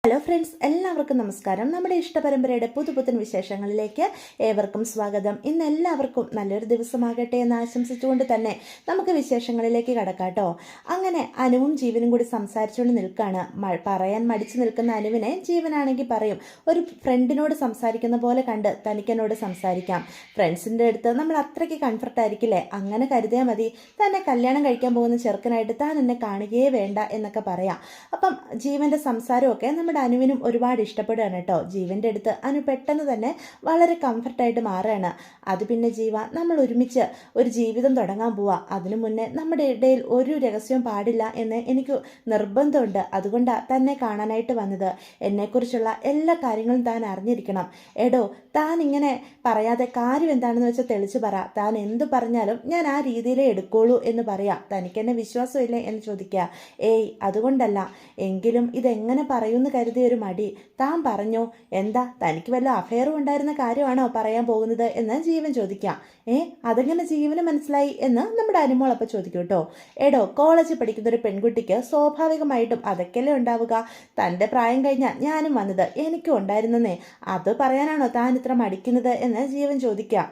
Hello friends, എല്ലാവർക്കും നമസ്കാരം. നമ്മുടെ ഇഷ്ടപരമ്പരയുടെ പുതുപുത്തൻ വിശേഷങ്ങളിലേക്ക് ഏവർക്കും സ്വാഗതം. ഇന്ന് എല്ലാവർക്കും നല്ലൊരു ദിവസമാകട്ടെ എന്ന് ആശംസിച്ചുകൊണ്ട് തന്നെ നമുക്ക് വിശേഷങ്ങളിലേക്ക് കടക്കാട്ടോ. അങ്ങനെ അനുവും ജീവനും കൂടി സംസാരിച്ചുകൊണ്ട് നിൽക്കുകയാണ്. പറയാൻ മടിച്ചു നിൽക്കുന്ന അനുവിനെ ജീവനാണെങ്കിൽ പറയും, ഒരു ഫ്രണ്ടിനോട് സംസാരിക്കുന്ന പോലെ കണ്ട് തനിക്കെന്നോട് സംസാരിക്കാം. ഫ്രണ്ട്സിൻ്റെ അടുത്ത് നമ്മൾ അത്രയ്ക്ക് കംഫർട്ട് ആയിരിക്കില്ലേ, അങ്ങനെ കരുതിയാൽ മതി. തന്നെ കല്യാണം കഴിക്കാൻ പോകുന്ന ചെറുക്കനായിട്ട് താൻ എന്നെ കാണുകയേ വേണ്ട എന്നൊക്കെ പറയാം. അപ്പം ജീവൻ്റെ സംസാരമൊക്കെ നമ്മുടെ അനുവിനും ഒരുപാട് ഇഷ്ടപ്പെടുകയാണ് കേട്ടോ. ജീവൻ്റെ അടുത്ത് അനു പെട്ടെന്ന് തന്നെ വളരെ കംഫർട്ടായിട്ട് മാറുകയാണ്. അത് പിന്നെ ജീവ, നമ്മൾ ഒരുമിച്ച് ഒരു ജീവിതം തുടങ്ങാൻ പോവാ. അതിനു മുന്നേ നമ്മുടെ ഇടയിൽ ഒരു രഹസ്യവും പാടില്ല എന്ന് എനിക്ക് നിർബന്ധമുണ്ട്. അതുകൊണ്ടാണ് തന്നെ കാണാനായിട്ട് വന്നത്. എന്നെക്കുറിച്ചുള്ള എല്ലാ കാര്യങ്ങളും താൻ അറിഞ്ഞിരിക്കണം. എടോ, താൻ ഇങ്ങനെ പറയാതെ കാര്യം എന്താണെന്ന് വെച്ചാൽ തെളിച്ച് പറ. താൻ എന്തു പറഞ്ഞാലും ഞാൻ ആ രീതിയിലേ എടുക്കുള്ളൂ എന്ന് പറയാം. തനിക്കെന്നെ വിശ്വാസമില്ലേ എന്ന് ചോദിക്കുക. ഏയ്, അതുകൊണ്ടല്ല. എങ്കിലും ഇതെങ്ങനെ പറയുമെന്ന് കരുതിയ ഒരു മടി. താൻ പറഞ്ഞോ, എന്താ തനിക്ക് വല്ല അഫെയറും ഉണ്ടായിരുന്ന കാര്യമാണോ പറയാൻ പോകുന്നത് എന്ന് ജീവൻ ചോദിക്കാം. അതെങ്ങനെ ജീവന് മനസ്സിലായി എന്ന് നമ്മുടെ അനുമോളപ്പം ചോദിക്കും കേട്ടോ. എടോ, കോളേജിൽ പഠിക്കുന്ന ഒരു പെൺകുട്ടിക്ക് സ്വാഭാവികമായിട്ടും അതൊക്കെയല്ലേ ഉണ്ടാവുക. തൻ്റെ പ്രായം കഴിഞ്ഞാൽ ഞാനും വന്നത് എനിക്കും ഉണ്ടായിരുന്നേ. അത് പറയാനാണോ താൻ ഇത്ര മടിക്കുന്നത് എന്ന് ജീവൻ ചോദിക്കാം.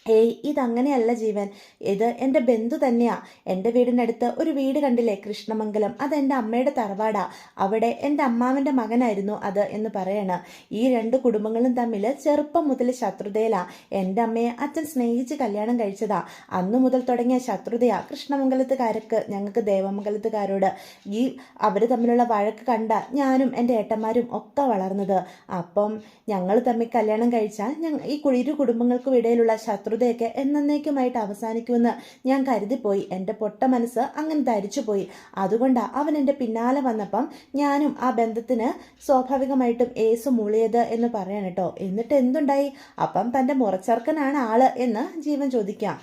ഏയ്, ഇതങ്ങനെയല്ല ജീവൻ, ഇത് എൻ്റെ ബന്ധു തന്നെയാ. എൻ്റെ വീടിനടുത്ത് ഒരു വീട് കണ്ടില്ലേ, കൃഷ്ണമംഗലം, അതെൻ്റെ അമ്മയുടെ തറവാടാ. അവിടെ എൻ്റെ അമ്മാവൻ്റെ മകനായിരുന്നു അത് എന്ന് പറയണ. ഈ രണ്ട് കുടുംബങ്ങളും തമ്മിൽ ചെറുപ്പം മുതൽ ശത്രുതയിലാ. എൻ്റെ അമ്മയെ അച്ഛൻ സ്നേഹിച്ച് കല്യാണം കഴിച്ചതാ. അന്നു മുതൽ തുടങ്ങിയ ശത്രുതയാ കൃഷ്ണമംഗലത്തുകാർക്ക് ഞങ്ങൾക്ക് ദേവമംഗലത്തുകാരോട്. ഈ അവർ തമ്മിലുള്ള വഴക്ക് കണ്ട ഞാനും എൻ്റെ ഏട്ടന്മാരും ഒക്കെ വളർന്നത്. അപ്പം ഞങ്ങൾ തമ്മിൽ കല്യാണം കഴിച്ചാൽ ഈ ഇരു കുടുംബങ്ങൾക്കും ഇടയിലുള്ള ശത്രുതയൊക്കെ എന്നേക്കുമായിട്ട് അവസാനിക്കുമെന്ന് ഞാൻ കരുതിപ്പോയി. എൻ്റെ പൊട്ട മനസ്സ് അങ്ങനെ ധരിച്ചുപോയി. അതുകൊണ്ടാണ് അവൻ എൻ്റെ പിന്നാലെ വന്നപ്പം ഞാനും ആ ബന്ധത്തിന് സ്വാഭാവികമായിട്ടും ഏസ് മൂളിയത് എന്ന് പറയാൻ കേട്ടോ. എന്നിട്ട് എന്തുണ്ടായി? അപ്പം തൻ്റെ മുറച്ചെറുക്കനാണ് ആള് എന്ന് ജീവൻ ചോദിക്കാം.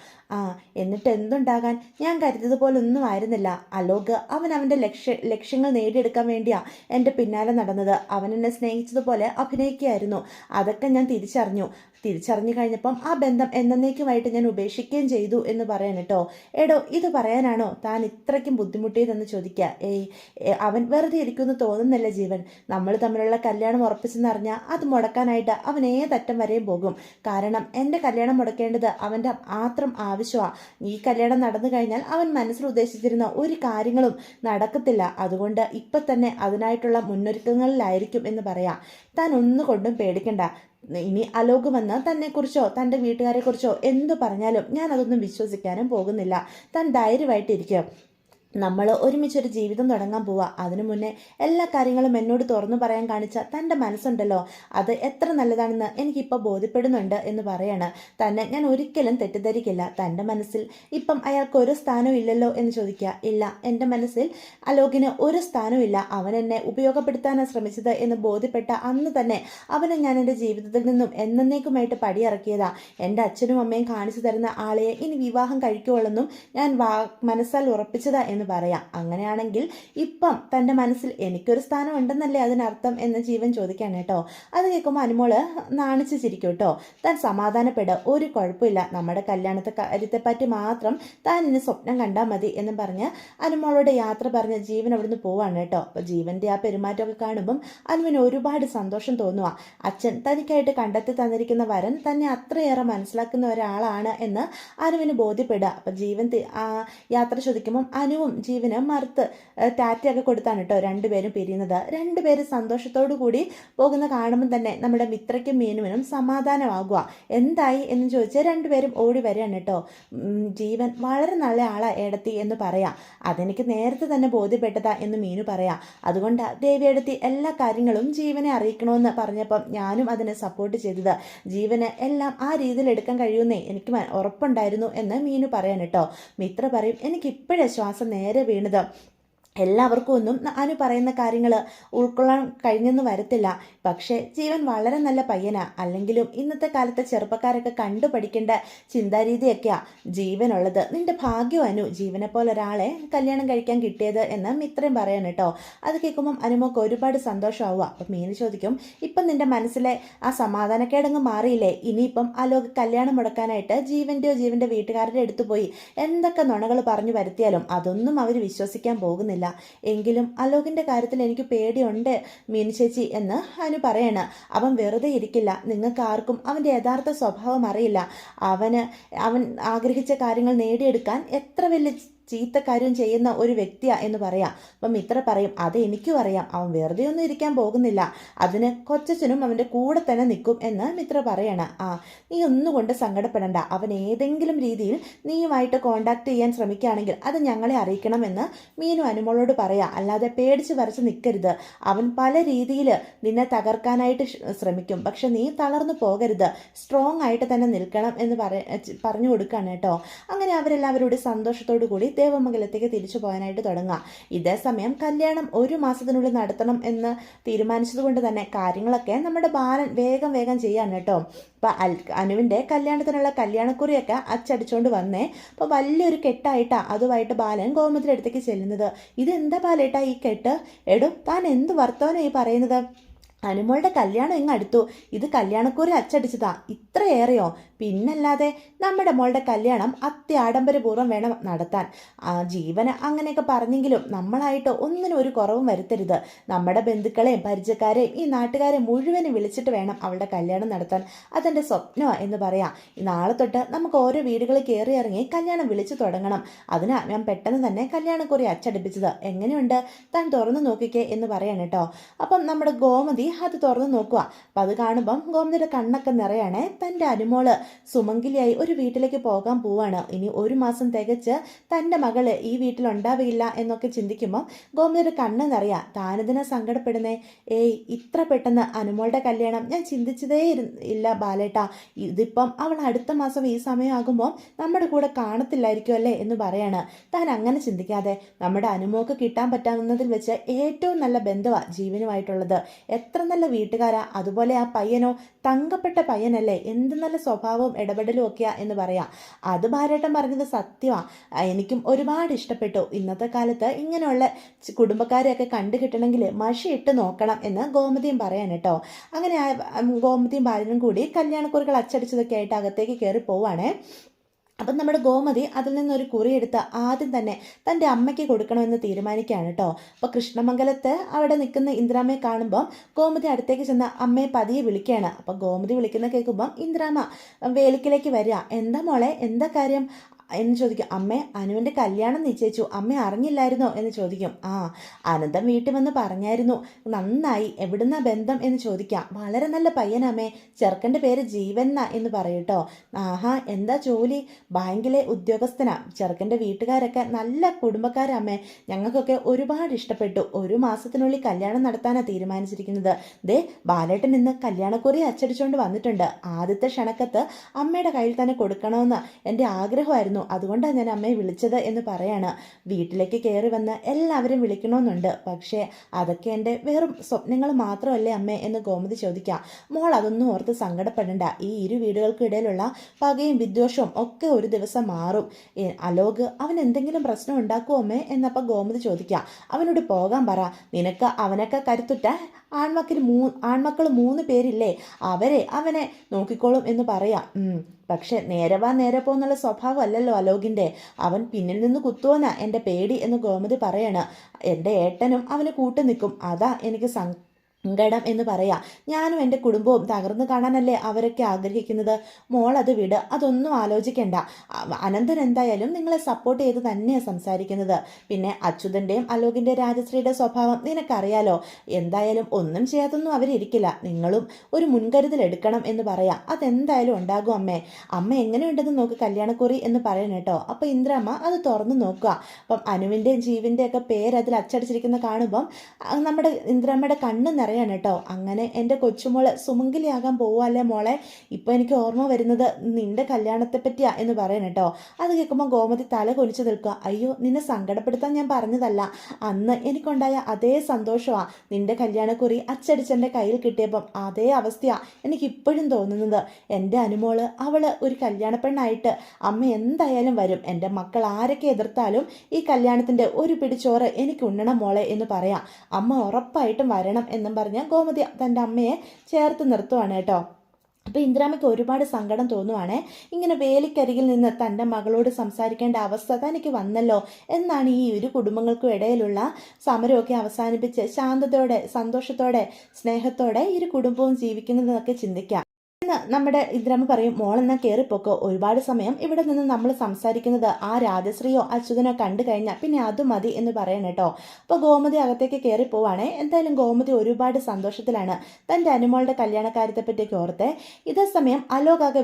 എന്നിട്ട് എന്തുണ്ടാകാൻ, ഞാൻ കരുതിയതുപോലെ ഒന്നും ആയിരുന്നില്ല. അലോക് അവൻ അവൻ്റെ ലക്ഷ്യങ്ങൾ നേടിയെടുക്കാൻ വേണ്ടിയാ എൻ്റെ പിന്നാലെ നടന്നത്. അവൻ എന്നെ സ്നേഹിച്ചതുപോലെ അഭിനയിക്കുകയായിരുന്നു. അതൊക്കെ ഞാൻ തിരിച്ചറിഞ്ഞു കഴിഞ്ഞപ്പം ആ ബന്ധം എന്നേക്കുമായിട്ട് ഞാൻ ഉപേക്ഷിക്കുകയും ചെയ്തു എന്ന് പറയാൻ കേട്ടോ. എടോ, ഇത് പറയാനാണോ താൻ ഇത്രയ്ക്കും ബുദ്ധിമുട്ടിയതെന്ന് ചോദിക്കുക. അവൻ വെറുതെ ഇരിക്കുമെന്ന് തോന്നുന്നില്ല ജീവൻ. നമ്മൾ തമ്മിലുള്ള കല്യാണം ഉറപ്പിച്ചെന്നറിഞ്ഞാൽ അത് മുടക്കാനായിട്ട് അവൻ ഏതറ്റം വരെയും പോകും. കാരണം എൻ്റെ കല്യാണം മുടക്കേണ്ടത് അവൻ്റെ മാത്രം ആവശ്യമാണ്. ഈ കല്യാണം നടന്നു കഴിഞ്ഞാൽ അവൻ മനസ്സിൽ ഉദ്ദേശിച്ചിരുന്ന ഒരു കാര്യങ്ങളും നടക്കത്തില്ല. അതുകൊണ്ട് ഇപ്പം തന്നെ അതിനായിട്ടുള്ള മുന്നൊരുക്കങ്ങളിലായിരിക്കും എന്ന് പറയാം. താൻ ഒന്നുകൊണ്ടും പേടിക്കണ്ട. ഇനി അലോക് വന്ന് തന്നെക്കുറിച്ചോ തൻ്റെ വീട്ടുകാരെക്കുറിച്ചോ എന്തു പറഞ്ഞാലും ഞാൻ അതൊന്നും വിശ്വസിക്കാനും പോകുന്നില്ല. താൻ ധൈര്യമായിട്ടിരിക്കും. നമ്മൾ ഒരുമിച്ചൊരു ജീവിതം തുടങ്ങാൻ പോവുക. അതിനു മുന്നേ എല്ലാ കാര്യങ്ങളും എന്നോട് തുറന്നു പറയാൻ കാണിച്ച തൻ്റെ മനസ്സുണ്ടല്ലോ, അത് എത്ര നല്ലതാണെന്ന് എനിക്കിപ്പോൾ ബോധ്യപ്പെടുന്നുണ്ട് എന്ന് പറയാണ്. തന്നെ ഞാൻ ഒരിക്കലും തെറ്റിദ്ധരിക്കില്ല. തൻ്റെ മനസ്സിൽ ഇപ്പം അയാൾക്ക് ഒരു സ്ഥാനവും ഇല്ലല്ലോ എന്ന് ചോദിക്കുക. ഇല്ല, എൻ്റെ മനസ്സിൽ അലോകിന് ഒരു സ്ഥാനവും ഇല്ല. അവൻ എന്നെ ഉപയോഗപ്പെടുത്താനാണ് ശ്രമിച്ചത് എന്ന് ബോധ്യപ്പെട്ട അന്ന് തന്നെ അവനെ ഞാൻ എൻ്റെ ജീവിതത്തിൽ നിന്നും എന്നേക്കുമായിട്ട് പടിയിറക്കിയതാ. എൻ്റെ അച്ഛനും അമ്മയും കാണിച്ചു തരുന്ന ആളെ ഇനി വിവാഹം കഴിക്കുവോളെന്നും ഞാൻ മനസ്സാൽ ഉറപ്പിച്ചതാ എന്ന് പറയാം. അങ്ങനെയാണെങ്കിൽ ഇപ്പം തൻ്റെ മനസ്സിൽ എനിക്കൊരു സ്ഥാനം ഉണ്ടെന്നല്ലേ അതിനർത്ഥം എന്ന് ജീവൻ ചോദിക്കാൻ കേട്ടോ. അത് കേൾക്കുമ്പോൾ അനുമോള് നാണിച്ച് ചിരിക്കും കേട്ടോ. താൻ സമാധാനപ്പെടുക, ഒരു കുഴപ്പമില്ല, നമ്മുടെ കല്യാണത്തെ കാര്യത്തെപ്പറ്റി മാത്രം താൻ ഇനി സ്വപ്നം കണ്ടാൽ മതി എന്നും പറഞ്ഞ് അനുമോളോട് യാത്ര പറഞ്ഞ് ജീവൻ അവിടുന്ന് പോവാണ് കേട്ടോ. അപ്പോൾ ജീവൻ്റെ ആ പെരുമാറ്റമൊക്കെ കാണുമ്പം അനുവിന് ഒരുപാട് സന്തോഷം തോന്നുക. അച്ഛൻ തനിക്കായിട്ട് കണ്ടെത്തി തന്നിരിക്കുന്ന വരൻ തന്നെ അത്രയേറെ മനസ്സിലാക്കുന്ന ഒരാളാണ് എന്ന് അനുവിന് ബോധ്യപ്പെടുക. അപ്പം ജീവൻ യാത്ര ചോദിക്കുമ്പം അനുവും ജീവന് മറുത്ത് ടാറ്റയൊക്കെ കൊടുത്താണ് കേട്ടോ രണ്ടുപേരും പിരിയുന്നത്. രണ്ടുപേരും സന്തോഷത്തോടു കൂടി പോകുന്ന കാണുമ്പോൾ തന്നെ നമ്മുടെ മിത്രയ്ക്കും മീനുവിനും സമാധാനമാകുക. എന്തായി എന്ന് ചോദിച്ച് രണ്ടുപേരും ഓടി വരികയാണ് കേട്ടോ. ജീവൻ വളരെ നല്ല ആളാ ഏടത്തി എന്ന് പറയാം. അതെനിക്ക് നേരത്തെ തന്നെ ബോധ്യപ്പെട്ടതാ എന്ന് മീനു പറയാം. അതുകൊണ്ടാണ് ദേവിയെടുത്തി എല്ലാ കാര്യങ്ങളും ജീവനെ അറിയിക്കണമെന്ന് പറഞ്ഞപ്പം ഞാനും അതിനെ സപ്പോർട്ട് ചെയ്തത്. ജീവന് എല്ലാം ആ രീതിയിൽ എടുക്കാൻ കഴിയുമെന്നേ എനിക്ക് ഉറപ്പുണ്ടായിരുന്നു എന്ന് മീനു പറയാൻ കേട്ടോ. മിത്ര പറയും, എനിക്കിപ്പോഴേ ശ്വാസം നേരെ വീണത്. എല്ലാവർക്കും ഒന്നും അനു പറയുന്ന കാര്യങ്ങൾ ഉൾക്കൊള്ളാൻ കഴിഞ്ഞെന്ന് വരത്തില്ല. പക്ഷേ ജീവൻ വളരെ നല്ല പയ്യനാണ്. അല്ലെങ്കിലും ഇന്നത്തെ കാലത്തെ ചെറുപ്പക്കാരൊക്കെ കണ്ടുപഠിക്കേണ്ട ചിന്താരീതിയൊക്കെയാണ് ജീവനുള്ളത്. നിന്റെ ഭാഗ്യം അനു, ജീവനെ പോലെ ഒരാളെ കല്യാണം കഴിക്കാൻ കിട്ടിയത് എന്ന് മിത്രയും പറയാൻ കേട്ടോ. അത് കേൾക്കുമ്പം അനുമോക്ക് ഒരുപാട് സന്തോഷമാവുക. അപ്പം മീന് ചോദിക്കും, ഇപ്പം നിന്റെ മനസ്സിലെ ആ സമാധാനക്കേടങ്ങ് മാറിയില്ലേ? ഇനിയിപ്പം അലോക് കല്യാണം മുടക്കാനായിട്ട് ജീവൻ്റെ വീട്ടുകാരുടെ അടുത്ത് പോയി എന്തൊക്കെ നുണകൾ പറഞ്ഞു വരുത്തിയാലും അതൊന്നും അവർ വിശ്വസിക്കാൻ പോകുന്നില്ല. അറിയില്ല. എങ്കിലും അലോകിൻ്റെ കാര്യത്തിൽ എനിക്ക് പേടിയുണ്ട് മീനു ചേച്ചി എന്ന് അനു പറയാണ്. അവൻ വെറുതെ ഇരിക്കില്ല. നിങ്ങൾക്ക് ആർക്കും അവൻ്റെ യഥാർത്ഥ സ്വഭാവം അറിയില്ല. അവൻ ആഗ്രഹിച്ച കാര്യങ്ങൾ നേടിയെടുക്കാൻ എത്ര വലിയ ചീത്ത കാര്യം ചെയ്യുന്ന ഒരു വ്യക്തിയാ എന്ന് പറയാം. അപ്പം മിത്ര പറയും, അത് എനിക്കും അറിയാം, അവൻ വെറുതെ ഒന്നും ഇരിക്കാൻ പോകുന്നില്ല, അതിന് കൊച്ചച്ഛനും അവൻ്റെ കൂടെ തന്നെ നിൽക്കും എന്ന് മിത്ര പറയണം. നീ ഒന്നുകൊണ്ട് സങ്കടപ്പെടണ്ട, അവൻ ഏതെങ്കിലും രീതിയിൽ നീയുമായിട്ട് കോണ്ടാക്ട് ചെയ്യാൻ ശ്രമിക്കുകയാണെങ്കിൽ അത് ഞങ്ങളെ അറിയിക്കണമെന്ന് മീനു അനുമോളോട് പറയാം. അല്ലാതെ പേടിച്ച് വരച്ച് നിൽക്കരുത്. അവൻ പല രീതിയിൽ നിന്നെ തകർക്കാനായിട്ട് ശ്രമിക്കും, പക്ഷെ നീ തളർന്നു പോകരുത്, സ്ട്രോങ് ആയിട്ട് തന്നെ നിൽക്കണം എന്ന് പറഞ്ഞു കൊടുക്കുകയാണ് കേട്ടോ. അങ്ങനെ അവരെല്ലാവരോട് സന്തോഷത്തോടു കൂടി ദേവമംഗലത്തേക്ക് തിരിച്ചു പോകാനായിട്ട് തുടങ്ങാം. ഇതേ സമയം കല്യാണം 1 മാസത്തിനുള്ളിൽ നടത്തണം എന്ന് തീരുമാനിച്ചതുകൊണ്ട് തന്നെ കാര്യങ്ങളൊക്കെ നമ്മുടെ ബാലൻ വേഗം ചെയ്യാണ് കേട്ടോ. അപ്പം അനുവിൻ്റെ കല്യാണത്തിനുള്ള കല്യാണക്കുറിയൊക്കെ അച്ചടിച്ചുകൊണ്ട് വന്നേ. അപ്പോൾ വലിയൊരു കെട്ടായിട്ടാ അതുമായിട്ട് ബാലൻ ഗോമതിയുടെ അടുത്തേക്ക് ചെല്ലുന്നത്. ഇതെന്താ ബാലേട്ടാ ഈ കെട്ട്? എടോ താൻ എന്ത് വർത്തമാനമായി പറയുന്നത്? അനുമോളുടെ കല്യാണം ഇങ്ങ് അടുത്തു, ഇത് കല്യാണക്കുറി അച്ചടിച്ചതാ, ഇത്രയേറെയോ? പിന്നല്ലാതെ നമ്മുടെ മോളുടെ കല്യാണം അത്യാഡംബരപൂർവ്വം വേണം നടത്താൻ. ജീവന് അങ്ങനെയൊക്കെ പറഞ്ഞെങ്കിലും നമ്മളായിട്ട് ഒന്നിനും ഒരു കുറവും വരുത്തരുത്. നമ്മുടെ ബന്ധുക്കളെയും പരിചയക്കാരെയും ഈ നാട്ടുകാരെ മുഴുവനും വിളിച്ചിട്ട് വേണം അവളുടെ കല്യാണം നടത്താൻ. അതെൻ്റെ സ്വപ്നമാണ് എന്ന് പറയാം. നാളെ തൊട്ട് നമുക്ക് ഓരോ വീടുകളിൽ കയറി ഇറങ്ങി കല്യാണം വിളിച്ചു തുടങ്ങണം. അതിനാ ഞാൻ പെട്ടെന്ന് തന്നെ കല്യാണക്കുറി അച്ചടിപ്പിച്ചത്. എങ്ങനെയുണ്ട്, താൻ തുറന്നു നോക്കിക്കേ എന്ന് പറയാണ് കേട്ടോ. അപ്പം നമ്മുടെ ഗോമതി അത് തുറന്നു നോക്കുക. അപ്പം അത് കാണുമ്പം ഗോമതിയുടെ കണ്ണൊക്കെ നിറയാണ്. തൻ്റെ അനുമോള് സുമംഗലിയായി ഒരു വീട്ടിലേക്ക് പോകാൻ പോവാണ്. ഇനി 1 മാസം തികച്ച് തൻ്റെ മകള് ഈ വീട്ടിലുണ്ടാവില്ല എന്നൊക്കെ ചിന്തിക്കുമ്പോൾ ഗോമതിയുടെ കണ്ണ് നിറയാ. താനെതിനെ സങ്കടപ്പെടുന്നേ? ഇത്ര പെട്ടെന്ന് അനുമോളുടെ കല്യാണം ഞാൻ ചിന്തിച്ചതേ ഇല്ല ബാലേട്ടാ. ഇതിപ്പം അവൾ അടുത്ത മാസം ഈ സമയമാകുമ്പോൾ നമ്മുടെ കൂടെ കാണത്തില്ലായിരിക്കും അല്ലേ എന്ന് പറയാണ്. താൻ അങ്ങനെ ചിന്തിക്കാതെ, നമ്മുടെ അനുമോക്ക് കിട്ടാൻ പറ്റാവുന്നതിൽ വെച്ച് ഏറ്റവും നല്ല ബന്ധമാണ് ജീവനുമായിട്ടുള്ളത്. എത്ര നല്ല വീട്ടുകാരാ. അതുപോലെ ആ പയ്യനോ തങ്കപ്പെട്ട പയ്യനല്ലേ, എന്ത് നല്ല സ്വഭാവവും ഇടപെടലും ഒക്കെയാ എന്ന് പറയാം. അത് ഭാരേട്ടൻ പറഞ്ഞത് സത്യമാണ്. എനിക്കും ഒരുപാട് ഇഷ്ടപ്പെട്ടു. ഇന്നത്തെ കാലത്ത് ഇങ്ങനെയുള്ള കുടുംബക്കാരെയൊക്കെ കണ്ടു കിട്ടണമെങ്കിൽ മഷിയിട്ട് നോക്കണം എന്ന് ഗോമതിയും പറയാൻ കേട്ടോ. അങ്ങനെ ഗോമതിയും ബാലനും കൂടി കല്യാണക്കുറികൾ അച്ചടിച്ചതൊക്കെ ആയിട്ട് അകത്തേക്ക് കയറി പോവാണേ. അപ്പം നമ്മുടെ ഗോമതി അതിൽ നിന്നൊരു കുറിയെടുത്ത് ആദ്യം തന്നെ തൻ്റെ അമ്മയ്ക്ക് കൊടുക്കണമെന്ന് തീരുമാനിക്കുകയാണ് കേട്ടോ. അപ്പോൾ കൃഷ്ണമംഗലത്ത് അവിടെ നിൽക്കുന്ന ഇന്ദ്രാമ്മയെ കാണുമ്പോൾ ഗോമതി അടുത്തേക്ക് ചെന്ന് അമ്മയെ പതിയെ വിളിക്കുകയാണ്. അപ്പോൾ ഗോമതി വിളിക്കുന്ന കേൾക്കുമ്പം ഇന്ദ്രാമ്മ വേലിക്കലേക്ക് വരിക. എന്താ മോളെ, എന്താ കാര്യം എന്ന് ചോദിക്കും. അമ്മേ, അനുവിൻ്റെ കല്യാണം നിശ്ചയിച്ചു, അമ്മ അറിഞ്ഞില്ലായിരുന്നോ എന്ന് ചോദിക്കും. അനന്തം വീട്ടിൽ വന്ന് പറഞ്ഞായിരുന്നു. നന്നായി, എവിടുന്ന ബന്ധം എന്ന് ചോദിക്കാം. വളരെ നല്ല പയ്യനമ്മേ, ചെറുക്കൻ്റെ പേര് ജീവന്ന എന്ന് പറയൂട്ടോ. എന്താ ജോലി? ബാങ്കിലെ ഉദ്യോഗസ്ഥനാ. ചെറുക്കൻ്റെ വീട്ടുകാരൊക്കെ നല്ല കുടുംബക്കാരമ്മേ, ഞങ്ങൾക്കൊക്കെ ഒരുപാട് ഇഷ്ടപ്പെട്ടു. 1 മാസത്തിനുള്ളിൽ കല്യാണം നടത്താനാണ് തീരുമാനിച്ചിരിക്കുന്നത്. ദേ ബാലേട്ടൻ ഇന്ന് കല്യാണക്കുറി അച്ചടിച്ചുകൊണ്ട് വന്നിട്ടുണ്ട്. ആദ്യത്തെ ക്ഷണക്കത്ത് അമ്മയുടെ കയ്യിൽ തന്നെ കൊടുക്കണമെന്ന് എൻ്റെ ആഗ്രഹമായിരുന്നു. അതുകൊണ്ടാണ് ഞാൻ അമ്മയെ വിളിച്ചത് എന്ന് പറയാണ്. വീട്ടിലേക്ക് കയറി വന്ന് എല്ലാവരും വിളിക്കണമെന്നുണ്ട്, പക്ഷേ അതൊക്കെ എൻ്റെ വെറും സ്വപ്നങ്ങൾ മാത്രമല്ലേ അമ്മേ എന്ന് ഗോമതി ചോദിക്കാം. മോൾ അതൊന്നും ഓർത്ത് സങ്കടപ്പെടണ്ട. ഈ 2 വീടുകൾക്കിടയിലുള്ള പകയും വിദ്വേഷവും ഒക്കെ ഒരു ദിവസം മാറും. അലോക് അവൻ എന്തെങ്കിലും പ്രശ്നം ഉണ്ടാക്കുമോ അമ്മേ എന്നപ്പോൾ ഗോമതി ചോദിക്കാം. അവനോട് പോകാൻ പറ. നിനക്ക് അവനൊക്കെ കരുത്തുറ്റ ആൺമക്കൾ 3 പേരില്ലേ, അവനെ നോക്കിക്കോളും എന്ന് പറയാം. പക്ഷെ നേരെ വാ നേരെ പോന്നുള്ള സ്വഭാവം അല്ലല്ലോ അലോകിൻ്റെ. അവൻ പിന്നിൽ നിന്ന് കുത്തുവെന്നാ എൻ്റെ പേടി എന്ന് ഗോമതി പറയാണ്. എൻ്റെ ഏട്ടനും അവന് കൂട്ടു നിൽക്കും, അതാ എനിക്ക് സങ്കടം എന്ന് പറയാം. ഞാനും എൻ്റെ കുടുംബവും തകർന്നു കാണാനല്ലേ അവരൊക്കെ ആഗ്രഹിക്കുന്നത്. മോൾ അത് വിട്, അതൊന്നും ആലോചിക്കണ്ട. അനന്തൻ എന്തായാലും നിങ്ങളെ സപ്പോർട്ട് ചെയ്ത് തന്നെയാണ് സംസാരിക്കുന്നത്. പിന്നെ അച്യുതൻ്റെയും അലോകിൻ്റെ രാജശ്രീയുടെ സ്വഭാവം നിനക്കറിയാലോ. എന്തായാലും ഒന്നും ചെയ്യാത്തൊന്നും അവരിരിക്കില്ല. നിങ്ങളും ഒരു മുൻകരുതൽ എടുക്കണം എന്ന് പറയാം. അതെന്തായാലും ഉണ്ടാകും അമ്മേ. അമ്മ എങ്ങനെയുണ്ടെന്ന് നോക്ക് കല്യാണക്കുറി എന്ന് പറയണം കേട്ടോ. അപ്പോൾ ഇന്ദ്രമ്മ അത് തുറന്നു നോക്കുക. അപ്പം അനുവിൻ്റെയും ജീവൻ്റെയും ഒക്കെ പേര് അതിൽ അച്ചടിച്ചിരിക്കുന്ന കാണുമ്പം നമ്മുടെ ഇന്ദ്രമ്മയുടെ കണ്ണ് നിറയാണ് കേട്ടോ. അങ്ങനെ എൻ്റെ കൊച്ചുമോള് സുമംഗലിയാകാൻ പോവല്ലേ മോളെ, ഇപ്പം എനിക്ക് ഓർമ്മ വരുന്നത് നിന്റെ കല്യാണത്തെ പറ്റിയാ എന്ന് പറയണം കേട്ടോ. അത് കേൾക്കുമ്പോൾ ഗോമതി തല കൊലിച്ചു നിൽക്കുക. അയ്യോ, നിന്നെ സങ്കടപ്പെടുത്താൻ ഞാൻ പറഞ്ഞതല്ല. അന്ന് എനിക്കുണ്ടായ അതേ സന്തോഷമാണ് നിന്റെ കല്യാണക്കുറി അച്ചടിച്ചെൻ്റെ കയ്യിൽ കിട്ടിയപ്പം അതേ അവസ്ഥയാണ് എനിക്കിപ്പോഴും തോന്നുന്നത്. എൻ്റെ അനുമോള് അവള് ഒരു കല്യാണ പെണ്ണായിട്ട് അമ്മ എന്തായാലും വരും. എൻ്റെ മക്കൾ ആരൊക്കെ എതിർത്താലും ഈ കല്യാണത്തിൻ്റെ ഒരു പിടിച്ചോറ് എനിക്ക് ഉണ്ണണം മോളെ എന്ന് പറയാം. അമ്മ ഉറപ്പായിട്ടും വരണം എന്നും പറഞ്ഞ് ഗോമതി തൻ്റെ അമ്മയെ ചേർത്ത് നിർത്തുവാണ് കേട്ടോ. അപ്പോൾ ഇന്ദ്രാമയ്ക്ക് ഒരുപാട് സങ്കടം തോന്നുവാണേ. ഇങ്ങനെ വേലിക്കരികിൽ നിന്ന് തൻ്റെ മകളോട് സംസാരിക്കേണ്ട അവസ്ഥ തനിക്ക് വന്നല്ലോ എന്നാണ് ഈ ഇരു കുടുംബങ്ങൾക്കും ഇടയിലുള്ള സമരമൊക്കെ അവസാനിപ്പിച്ച് ശാന്തതയോടെ, സന്തോഷത്തോടെ, സ്നേഹത്തോടെ ഇരു കുടുംബവും ജീവിക്കുന്നതെന്നൊക്കെ ചിന്തിക്കാം. നമ്മുടെ ഇന്ദ്രമ്മ പറയും, മോളെന്നാ കയറിപ്പോക്കോ, ഒരുപാട് സമയം ഇവിടെ നിന്ന് നമ്മൾ സംസാരിക്കുന്നത് ആ രാജശ്രീയോ അച്യുതനോ കണ്ടു കഴിഞ്ഞാൽ പിന്നെ അത് മതി എന്ന് പറയണം കേട്ടോ. അപ്പോൾ ഗോമതി അകത്തേക്ക് കയറി പോവാണേ. എന്തായാലും ഗോമതി ഒരുപാട് സന്തോഷത്തിലാണ് തൻ്റെ അനുമോളുടെ കല്യാണക്കാര്യത്തെ പറ്റിയൊക്കെ ഓർത്തെ. ഇതേ സമയം അലോകാകെ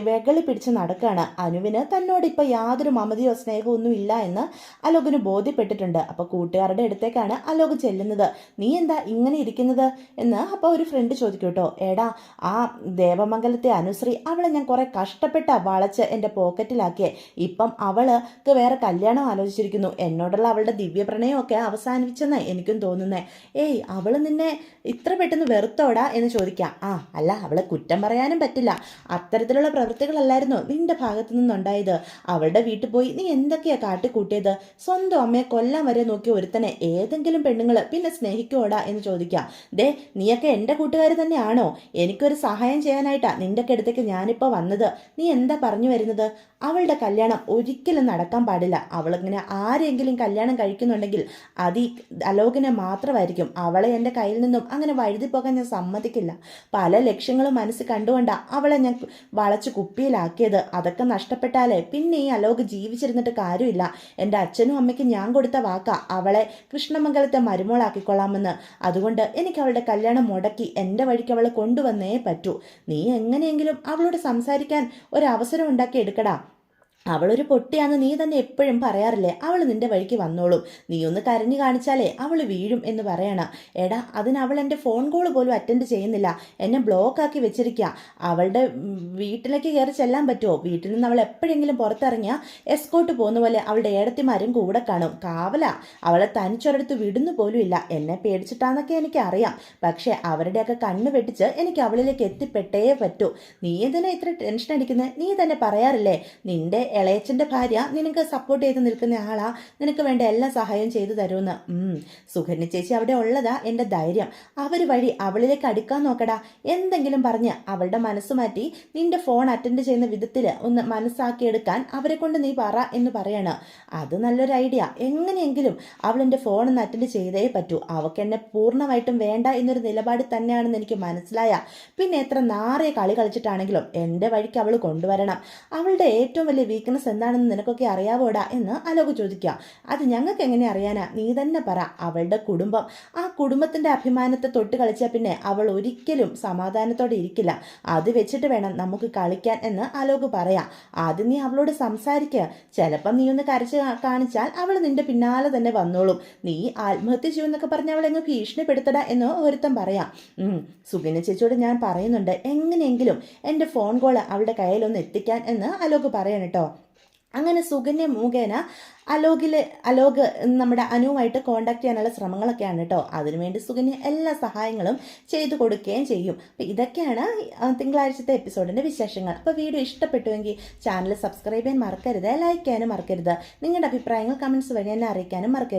വെകളി പിടിച്ച് നടക്കുകയാണ്. അനുവിന് തന്നോട് ഇപ്പോൾ യാതൊരു മമതയോ സ്നേഹമോ ഒന്നും ഇല്ല എന്ന് അലോകിന് ബോധ്യപ്പെട്ടിട്ടുണ്ട്. അപ്പോൾ കൂട്ടുകാരുടെ അടുത്തേക്കാണ് അലോക് ചെല്ലുന്നത്. നീ എന്താ ഇങ്ങനെ ഇരിക്കുന്നത് എന്ന് അപ്പോൾ ഒരു ഫ്രണ്ട് ചോദിക്കും കേട്ടോ. എടാ, ആ ദേവമംഗലത്തെ അനുശ്രീ, അവളെ ഞാൻ കുറെ കഷ്ടപ്പെട്ട വളച്ച് എൻ്റെ പോക്കറ്റിലാക്കിയേ. ഇപ്പം അവൾക്ക് വേറെ കല്യാണം ആലോചിച്ചിരിക്കുന്നു. എന്നോടുള്ള അവളുടെ ദിവ്യപ്രണയമൊക്കെ അവസാനിപ്പിച്ചെന്ന് എനിക്കും തോന്നുന്നേ. ഏയ്, അവള് നിന്നെ ഇത്ര പെട്ടെന്ന് വെറുത്തോടാ എന്ന് ചോദിക്കാം. അല്ല, അവളെ കുറ്റം പറയാനും പറ്റില്ല. അത്തരത്തിലുള്ള പ്രവൃത്തികളല്ലായിരുന്നു നിന്റെ ഭാഗത്തു നിന്നുണ്ടായത്. അവളുടെ വീട്ടിൽ പോയി നീ എന്തൊക്കെയാ കാട്ടിക്കൂട്ടിയത്? സ്വന്തം അമ്മയെ കൊല്ലാൻ വരെ നോക്കിയ ഒരുത്തനെ ഏതെങ്കിലും പെണ്ണുങ്ങൾ പിന്നെ സ്നേഹിക്കുവോടാ എന്ന് ചോദിക്കാം. ദേ, നീയൊക്കെ എൻ്റെ കൂട്ടുകാർ തന്നെയാണോ? എനിക്കൊരു സഹായം ചെയ്യാനായിട്ടാ നിന്റെ അടുത്തേക്ക് ഞാനിപ്പോൾ വന്നത്. നീ എന്താ പറഞ്ഞു വരുന്നത്? അവളുടെ കല്യാണം ഒരിക്കലും നടക്കാൻ പാടില്ല. അവളിങ്ങനെ ആരെങ്കിലും കല്യാണം കഴിക്കുന്നുണ്ടെങ്കിൽ അത് ഈ അലോകിനെ മാത്രമായിരിക്കും. അവളെ എൻ്റെ കയ്യിൽ നിന്നും അങ്ങനെ വഴുതി പോകാൻ ഞാൻ സമ്മതിക്കില്ല. പല ലക്ഷ്യങ്ങളും മനസ്സിൽ കണ്ടുകൊണ്ടാ അവളെ ഞാൻ വളച്ച് കുപ്പിയിലാക്കിയത്. അതൊക്കെ നഷ്ടപ്പെട്ടാലേ പിന്നെ ഈ അലോക് ജീവിച്ചിരുന്നിട്ട് കാര്യമില്ല. എൻ്റെ അച്ഛനും അമ്മയ്ക്കും ഞാൻ കൊടുത്ത വാക്കാ അവളെ കൃഷ്ണമംഗലത്തെ മരുമോളാക്കിക്കൊള്ളാമെന്ന്. അതുകൊണ്ട് എനിക്ക് അവളുടെ കല്യാണം മുടക്കി എൻ്റെ വഴിക്ക് അവളെ കൊണ്ടുവന്നേ പറ്റൂ. നീ എങ്ങനെയെങ്കിലും അവളോട് സംസാരിക്കാൻ ഒരവസരം ഉണ്ടാക്കി എടുക്കടാ. അവളൊരു പൊട്ടിയാന്ന് നീ തന്നെ എപ്പോഴും പറയാറില്ലേ? അവൾ നിന്റെ വഴിക്ക് വന്നോളും. നീ ഒന്ന് കരഞ്ഞു കാണിച്ചാലേ അവൾ വീഴും എന്ന് പറയണം. എടാ, അതിന് അവൾ എൻ്റെ ഫോൺ കോൾ പോലും അറ്റൻഡ് ചെയ്യുന്നില്ല. എന്നെ ബ്ലോക്കാക്കി വെച്ചിരിക്കുക. അവളുടെ വീട്ടിലേക്ക് കയറി ചെല്ലാൻ പറ്റുമോ? വീട്ടിൽ നിന്ന് അവൾ എപ്പോഴെങ്കിലും പുറത്തിറങ്ങിയാൽ എസ്കോട്ട് പോകുന്ന പോലെ അവളുടെ ഏടത്തിമാരും കൂടെ കാണും. കാവല. അവളെ തനിച്ചൊരിടത്ത് വിടുന്നു പോലും ഇല്ല. എന്നെ പേടിച്ചിട്ടാന്നൊക്കെ എനിക്കറിയാം. പക്ഷേ അവരുടെയൊക്കെ കണ്ണ് വെട്ടിച്ച് എനിക്ക് അവളിലേക്ക് എത്തിപ്പെട്ടേ പറ്റൂ. നീ എന്തിനാ ഇത്ര ടെൻഷൻ അടിക്കുന്നത്? നീ തന്നെ പറയാറില്ലേ നിന്റെ ഇളയച്ചൻ്റെ ഭാര്യ നിനക്ക് സപ്പോർട്ട് ചെയ്ത് നിൽക്കുന്ന ആളാ, നിനക്ക് വേണ്ട എല്ലാ സഹായവും ചെയ്തു തരുമെന്ന്. സുകന്യ ചേച്ചി അവിടെ ഉള്ളതാ എൻ്റെ ധൈര്യം. അവർ വഴി അവളിലേക്ക് അടുക്കാൻ നോക്കടാ. എന്തെങ്കിലും പറഞ്ഞ് അവളുടെ മനസ്സ് മാറ്റി നിന്റെ ഫോൺ അറ്റൻഡ് ചെയ്യുന്ന വിധത്തിൽ ഒന്ന് മനസ്സാക്കിയെടുക്കാൻ അവരെ കൊണ്ട് നീ പറ എന്ന് പറയണം. അത് നല്ലൊരു ഐഡിയ. എങ്ങനെയെങ്കിലും അവൾ എൻ്റെ ഫോൺ ഒന്ന് അറ്റൻഡ് ചെയ്തേ പറ്റൂ. അവൾക്ക് എന്നെ പൂർണ്ണമായിട്ടും വേണ്ട എന്നൊരു നിലപാട് തന്നെയാണെന്ന് എനിക്ക് മനസ്സിലായ പിന്നെ എത്ര നാറിയ കളി കളിച്ചിട്ടാണെങ്കിലും എൻ്റെ വഴിക്ക് അവൾ കൊണ്ടുവരണം. അവളുടെ ഏറ്റവും വലിയ വീക്ക്നെസ് എന്താണെന്ന് നിനക്കൊക്കെ അറിയാവോടാ എന്ന് അലോക് ചോദിക്കുക. അത് ഞങ്ങൾക്ക് എങ്ങനെ അറിയാനാ? നീ തന്നെ പറ. അവളുടെ കുടുംബം, ആ കുടുംബത്തിൻ്റെ അഭിമാനത്തെ തൊട്ട് കളിച്ചാൽ പിന്നെ അവൾ ഒരിക്കലും സമാധാനത്തോടെ ഇരിക്കില്ല. അത് വെച്ചിട്ട് വേണം നമുക്ക് കളിക്കാൻ എന്ന് അലോക് പറയാം. ആദ്യം നീ അവളോട് സംസാരിക്കുക. ചിലപ്പം നീ ഒന്ന് കരച്ച് കാണിച്ചാൽ അവൾ നിന്റെ പിന്നാലെ തന്നെ വന്നോളും. നീ ആത്മഹത്യ ചെയ്യുമെന്നൊക്കെ പറഞ്ഞ് അവളെങ്ങ് ഭീഷണിപ്പെടുത്തട എന്ന് ഒരുത്തം പറയാം. സുകന്യ ചേച്ചിയോട് ഞാൻ പറയുന്നുണ്ട്, എങ്ങനെയെങ്കിലും എൻ്റെ ഫോൺ കോൾ അവളുടെ കയ്യിലൊന്ന് എത്തിക്കാൻ എന്ന് അലോക് പറയണം കേട്ടോ. അങ്ങനെ സുകന്യ മുഖേന അലോക് നമ്മുടെ അനുവുമായിട്ട് കോണ്ടാക്ട് ചെയ്യാനുള്ള ശ്രമങ്ങളൊക്കെയാണ് കേട്ടോ. അതിനുവേണ്ടി സുകന്യ എല്ലാ സഹായങ്ങളും ചെയ്തു കൊടുക്കുകയും ചെയ്യും. അപ്പോൾ ഇതൊക്കെയാണ് തിങ്കളാഴ്ചത്തെ എപ്പിസോഡിൻ്റെ വിശേഷങ്ങൾ. അപ്പോൾ വീഡിയോ ഇഷ്ടപ്പെട്ടുവെങ്കിൽ ചാനൽ സബ്സ്ക്രൈബ് ചെയ്യാൻ മറക്കരുത്, ലൈക്ക് ചെയ്യാനും മറക്കരുത്. നിങ്ങളുടെ അഭിപ്രായങ്ങൾ കമൻസ് വഴി എന്നെ അറിയിക്കാനും മറക്കരുത്.